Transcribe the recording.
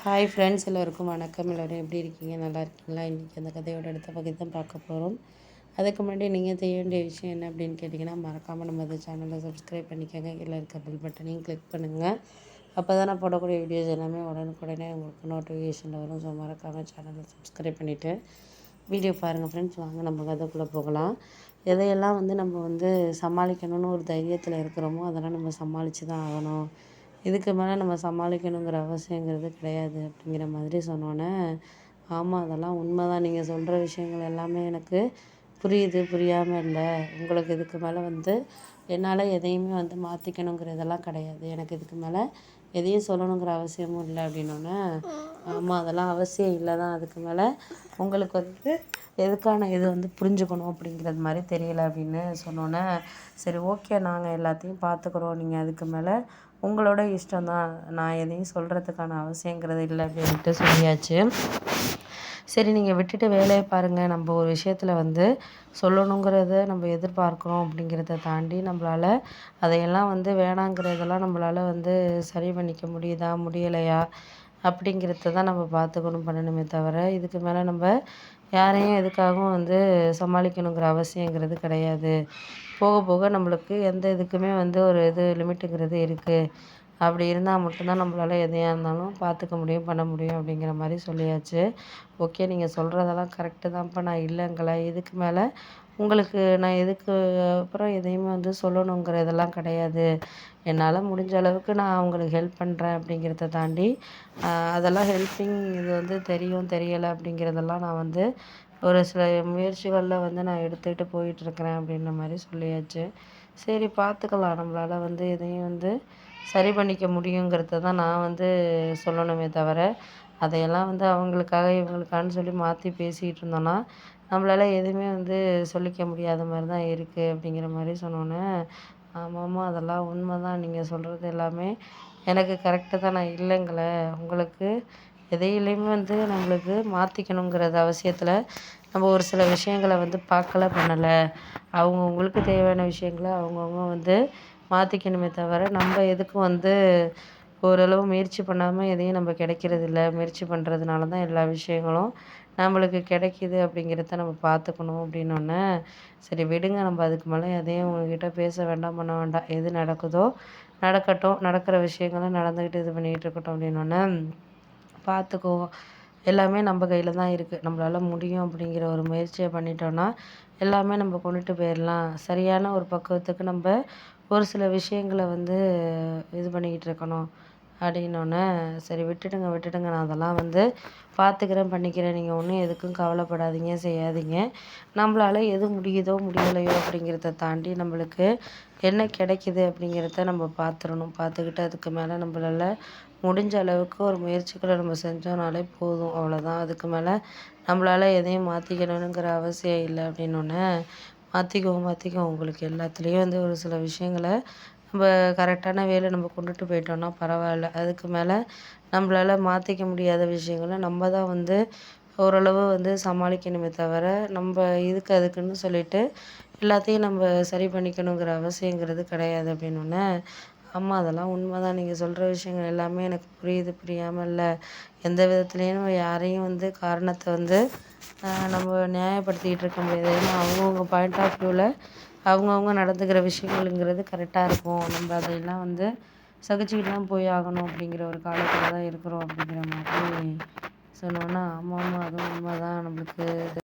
Hi friends, எல்லோருக்கும் வணக்கம். எல்லோரும் எப்படி இருக்கீங்க? நல்லா இருக்கீங்களா? இன்றைக்கி அந்த கதையோட அடுத்த பகுதி தான் பார்க்க போகிறோம். அதுக்கு முன்னாடி நீங்கள் செய்ய வேண்டிய விஷயம் என்ன அப்படின்னு கேட்டிங்கன்னா, மறக்காமல் நம்ம அந்த சேனலை சப்ஸ்கிரைப் பண்ணிக்கோங்க. கீழே இருக்க பெல் பட்டனையும் கிளிக் பண்ணுங்கள். அப்போ தான் நான் போடக்கூடிய வீடியோஸ் எல்லாமே உடனுக்குடனே உங்களுக்கு நோட்டிஃபிகேஷனில் வரும். ஸோ மறக்காமல் சேனலை சப்ஸ்கிரைப் பண்ணிவிட்டு வீடியோ பாருங்கள் ஃப்ரெண்ட்ஸ். வாங்க நம்ம கதைக்குள்ளே போகலாம். எதையெல்லாம் நம்ம சமாளிக்கணும்னு ஒரு தைரியத்தில் இருக்கிறோமோ அதெல்லாம் நம்ம சமாளித்து தான் ஆகணும். இதுக்கு மேலே நம்ம சமாளிக்கணுங்கிற அவசியங்கிறது கிடையாது அப்படிங்கிற மாதிரி சொன்னோன்னே, ஆமாம் அதெல்லாம் உண்மை தான். நீங்கள் சொல்கிற விஷயங்கள் எல்லாமே எனக்கு புரியுது, புரியாமல் இல்லை. உங்களுக்கு இதுக்கு மேலே என்னால் எதையுமே மாற்றிக்கணுங்கிறதெல்லாம் கிடையாது. எனக்கு இதுக்கு மேலே எதையும் சொல்லணுங்கிற அவசியமும் இல்லை அப்படின்னோடனே, ஆமாம் அதெல்லாம் அவசியம் இல்லை தான். அதுக்கு மேலே உங்களுக்கு எதுக்கான இது புரிஞ்சுக்கணும் அப்படிங்கிறது மாதிரி தெரியல அப்படின்னு சொன்னோன்னே, சரி ஓகே நாங்கள் எல்லாத்தையும் பார்த்துக்குறோம். நீங்கள் அதுக்கு மேலே உங்களோட இஷ்டம்தான். நான் எதையும் சொல்கிறதுக்கான அவசியங்கிறது இல்லை அப்படின்ட்டு சொல்லியாச்சு. சரி நீங்கள் விட்டுட்டு வேலையை பாருங்கள். நம்ம ஒரு விஷயத்தில் சொல்லணுங்கிறத நம்ம எதிர்பார்க்குறோம் அப்படிங்கிறத தாண்டி நம்மளால் அதையெல்லாம் வேணாங்கிறதெல்லாம் நம்மளால் சரி பண்ணிக்க முடியுதா முடியலையா அப்படிங்கிறத தான் நம்ம பார்த்துக்கணும் பண்ணணுமே தவிர, இதுக்கு மேலே நம்ம யாரையும் எதுக்காகவும் சமாளிக்கணுங்கிற அவசியங்கிறது கிடையாது. போக போக நம்மளுக்கு எந்த இதுக்குமே ஒரு லிமிட்டுங்கிறது இருக்குது. அப்படி இருந்தால் மட்டும்தான் நம்மளால் எதையாக இருந்தாலும் பார்த்துக்க முடியும், பண்ண முடியும் அப்படிங்கிற மாதிரி சொல்லியாச்சு. ஓகே நீங்கள் சொல்கிறதெல்லாம் கரெக்டு தான்ப்பா, நான் இல்லைங்களே. இதுக்கு மேலே உங்களுக்கு நான் எதுக்கு அப்புறம் எதையுமே சொல்லணுங்கிற இதெல்லாம் கிடையாது. என்னால் முடிஞ்ச அளவுக்கு நான் அவங்களுக்கு ஹெல்ப் பண்ணுறேன் அப்படிங்கிறத தாண்டி, அதெல்லாம் ஹெல்ப்பிங் இது தெரியும் தெரியலை அப்படிங்கிறதெல்லாம் நான் ஒரு சில முயற்சிகளில் நான் எடுத்துக்கிட்டு போயிட்டுருக்கிறேன் அப்படின்ற மாதிரி சொல்லியாச்சு. சரி பார்த்துக்கலாம். நம்மளால் எதையும் சரி பண்ணிக்க முடியுங்கிறத தான் நான் சொல்லணுமே தவிர, அதையெல்லாம் அவங்களுக்காக இவங்களுக்கான்னு சொல்லி மாற்றி பேசிகிட்டு இருந்தோன்னா, நம்மளால் எதுவுமே சொல்லிக்க முடியாத மாதிரி தான் இருக்குது அப்படிங்கிற மாதிரி சொன்னோன்னே, ஆமாம்மா அதெல்லாம் உண்மை தான். நீங்கள் சொல்கிறது எல்லாமே எனக்கு கரெக்டு தான். நான் இல்லைங்களே. உங்களுக்கு எதையிலையுமே நம்மளுக்கு மாற்றிக்கணுங்கிறது அவசியத்தில் நம்ம ஒரு சில விஷயங்களை பார்க்கல பண்ணலை. அவங்கவுங்களுக்கு தேவையான விஷயங்களை அவங்கவுங்க மாற்றிக்கணுமே தவிர, நம்ம எதுக்கும் ஓரளவு முயற்சி பண்ணாமல் எதையும் நம்ம கிடைக்கிறதில்ல. முயற்சி பண்ணுறதுனால தான் எல்லா விஷயங்களும் நம்மளுக்கு கிடைக்கிது அப்படிங்கிறத நம்ம பார்த்துக்கணும் அப்படின்னோடனே, சரி விடுங்க நம்ம அதுக்கு மேலே எதையும் உங்ககிட்ட பேச வேண்டாம், பண்ண வேண்டாம். எது நடக்குதோ நடக்கட்டும். நடக்கிற விஷயங்களும் நடந்துக்கிட்டு இது பண்ணிக்கிட்டு இருக்கட்டும் அப்படின்னோடனே, பார்த்துக்குவோம். எல்லாமே நம்ம கையில் தான் இருக்குது. நம்மளால் முடியும் அப்படிங்கிற ஒரு முயற்சியை பண்ணிட்டோன்னா, எல்லாமே நம்ம கொண்டுட்டு போயிடலாம். சரியான ஒரு பக்குவத்துக்கு நம்ம ஒரு சில விஷயங்களை இது பண்ணிக்கிட்டு இருக்கணும் அப்படின்னோடனே, சரி விட்டுடுங்க விட்டுடுங்க. நான் அதெல்லாம் பார்த்துக்கிறேன், பண்ணிக்கிறேன். நீங்கள் ஒன்றும் எதுக்கும் கவலைப்படாதீங்க, செய்யாதீங்க. நம்மளால் எது முடியுதோ முடியலையோ அப்படிங்கிறத தாண்டி நம்மளுக்கு என்ன கிடைக்கிது அப்படிங்கிறத நம்ம பார்த்துறணும். பார்த்துக்கிட்டு அதுக்கு மேலே நம்மளால் முடிஞ்ச அளவுக்கு ஒரு முயற்சிகளை நம்ம செஞ்சோம்னாலே போதும். அவ்வளோதான். அதுக்கு மேலே நம்மளால் எதையும் மாற்றிக்கணுங்கிற அவசியம் இல்லை அப்படின்னோடனே, மாற்றிக்குவோம் மாற்றிக்குவோம். உங்களுக்கு எல்லாத்துலேயும் ஒரு சில விஷயங்களை நம்ம கரெக்டான வேலை நம்ம கொண்டுட்டு போயிட்டோம்னா பரவாயில்ல. அதுக்கு மேலே நம்மளால் மாற்றிக்க முடியாத விஷயங்கள நம்ம தான் ஓரளவு சமாளிக்கணுமே தவிர, நம்ம இதுக்கு அதுக்குன்னு சொல்லிட்டு எல்லாத்தையும் நம்ம சரி பண்ணிக்கணுங்கிற அவசியங்கிறது கிடையாது அப்படின்னோடனே, ஆமாம் அதெல்லாம் உண்மை தான். நீங்கள் சொல்கிற விஷயங்கள் எல்லாமே எனக்கு புரியுது, புரியாமல் இல்லை. எந்த விதத்துலேயும் யாரையும் காரணத்தை நம்ம நியாயப்படுத்திக்கிட்டு இருக்க முடியாது. ஏன்னா அவங்கவுங்க பாயிண்ட் ஆஃப் வியூவில் அவங்கவுங்க நடந்துக்கிற விஷயங்களுங்கிறது கரெக்டாக இருக்கும். நம்ம அதையெல்லாம் சகிச்சுக்கிட்டு தான் போய் ஆகணும் அப்படிங்கிற ஒரு காலத்தில் தான் இருக்கிறோம் அப்படிங்கிற மாதிரி சொன்னோன்னா, ஆமாம் ஆமாம் அதுவும் உண்மை தான். நம்மளுக்கு